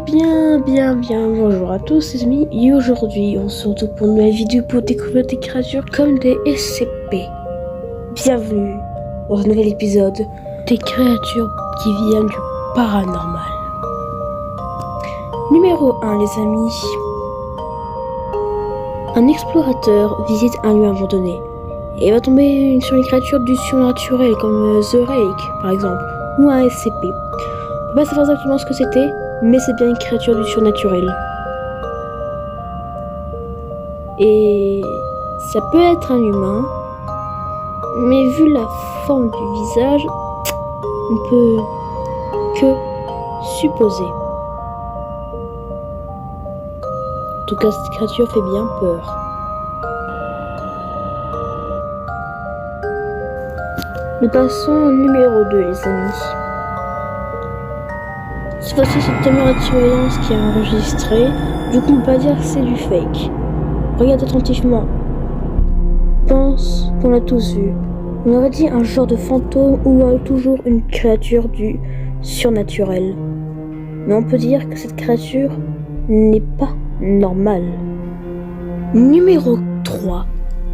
Bonjour à tous les amis, et aujourd'hui on se retrouve pour une nouvelle vidéo pour découvrir des créatures comme des SCP. Bienvenue dans un nouvel épisode des créatures qui viennent du paranormal. Numéro 1 les amis. Un explorateur visite un lieu abandonné et va tomber sur une créature du surnaturel comme The Rake par exemple, ou un SCP. On peut pas savoir exactement ce que c'était, mais c'est bien une créature du surnaturel. Et ça peut être un humain, mais vu la forme du visage, on peut que supposer. En tout cas, cette créature fait bien peur. Nous passons au numéro 2 les amis. Cette fois-ci, c'est une caméra de surveillance qui est enregistrée. Du coup, on peut pas dire que c'est du fake. Regarde attentivement. Pense qu'on l'a tous vu. On aurait dit un genre de fantôme ou toujours une créature du surnaturel. Mais on peut dire que cette créature n'est pas normale. Numéro 3.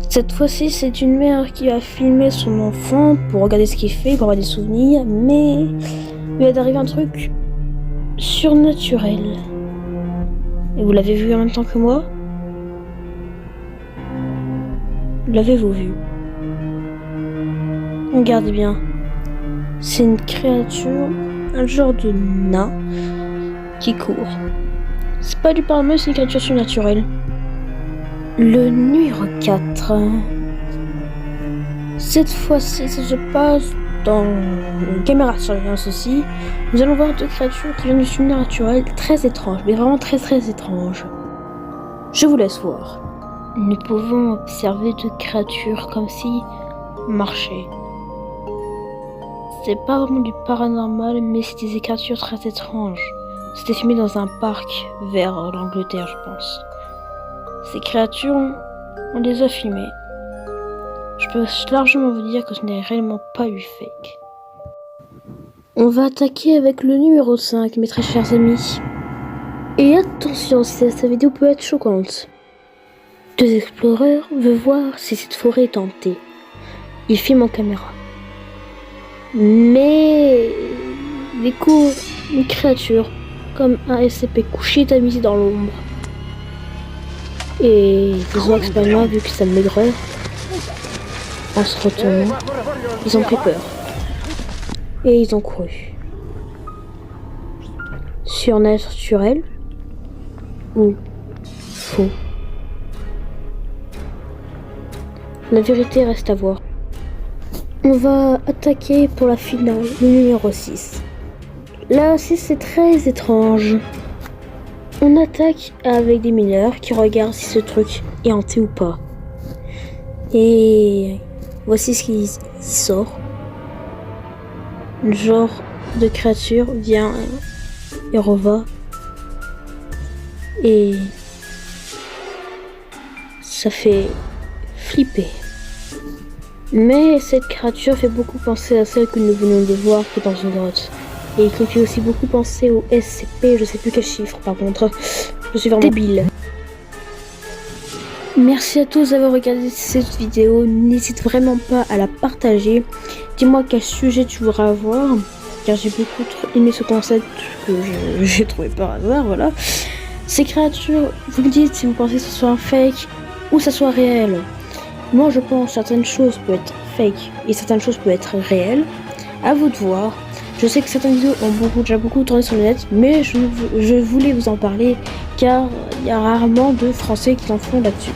Cette fois-ci, c'est une mère qui a filmé son enfant pour regarder ce qu'il fait, pour avoir des souvenirs, mais il va d'arriver un truc surnaturel. Et vous l'avez vu en même temps que moi? L'avez-vous vu? Regardez bien. C'est une créature, un genre de nain qui court. C'est pas du paranormal, c'est une créature surnaturelle. Le numéro 4. Cette fois-ci, ça se passe dans une caméra de surveillance aussi. Nous allons voir deux créatures qui viennent du surnaturel très étranges, mais vraiment très étranges. Je vous laisse voir. Nous pouvons observer deux créatures comme si marchaient. C'est pas vraiment du paranormal, mais c'est des créatures très étranges. C'était filmé dans un parc vers l'Angleterre, je pense. Ces créatures, on les a filmées. Je peux largement vous dire que ce n'est réellement pas du fake. On va attaquer avec le numéro 5, mes très chers amis. Et attention, cette vidéo peut être choquante. Deux exploreurs veulent voir si cette forêt est hantée. Ils filment en caméra. Mais ils découvrent une créature comme un SCP couché tamisé dans l'ombre. Et ils ont expérimenté vu que ça maigrait. En se retournant, ils ont pris peur. Et ils ont couru. Surnaturel ou faux? La vérité reste à voir. On va attaquer pour la finale, le numéro 6. Là aussi c'est très étrange. On attaque avec des mineurs qui regardent si ce truc est hanté ou pas. Et voici ce qui sort. Un genre de créature vient et reva. Et ça fait flipper. Mais cette créature fait beaucoup penser à celle que nous venons de voir qui est dans une grotte. Et qui fait aussi beaucoup penser au SCP, je sais plus quel chiffre par contre. Je suis vraiment débile. Merci à tous d'avoir regardé cette vidéo. N'hésite vraiment pas à la partager. Dis-moi quel sujet tu voudrais avoir. Car j'ai beaucoup aimé ce concept que j'ai trouvé par hasard, voilà. Ces créatures, vous me dites si vous pensez que ce soit un fake ou que ce soit réel. Moi je pense que certaines choses peuvent être fake et certaines choses peuvent être réelles. À vous de voir. Je sais que certaines vidéos ont déjà beaucoup tourné sur le net, mais je voulais vous en parler car il y a rarement de Français qui en font là-dessus.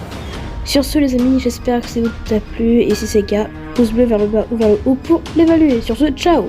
Sur ce les amis, j'espère que ça vous a plu et si c'est le cas, pouce bleu vers le bas ou vers le haut pour l'évaluer. Sur ce, ciao!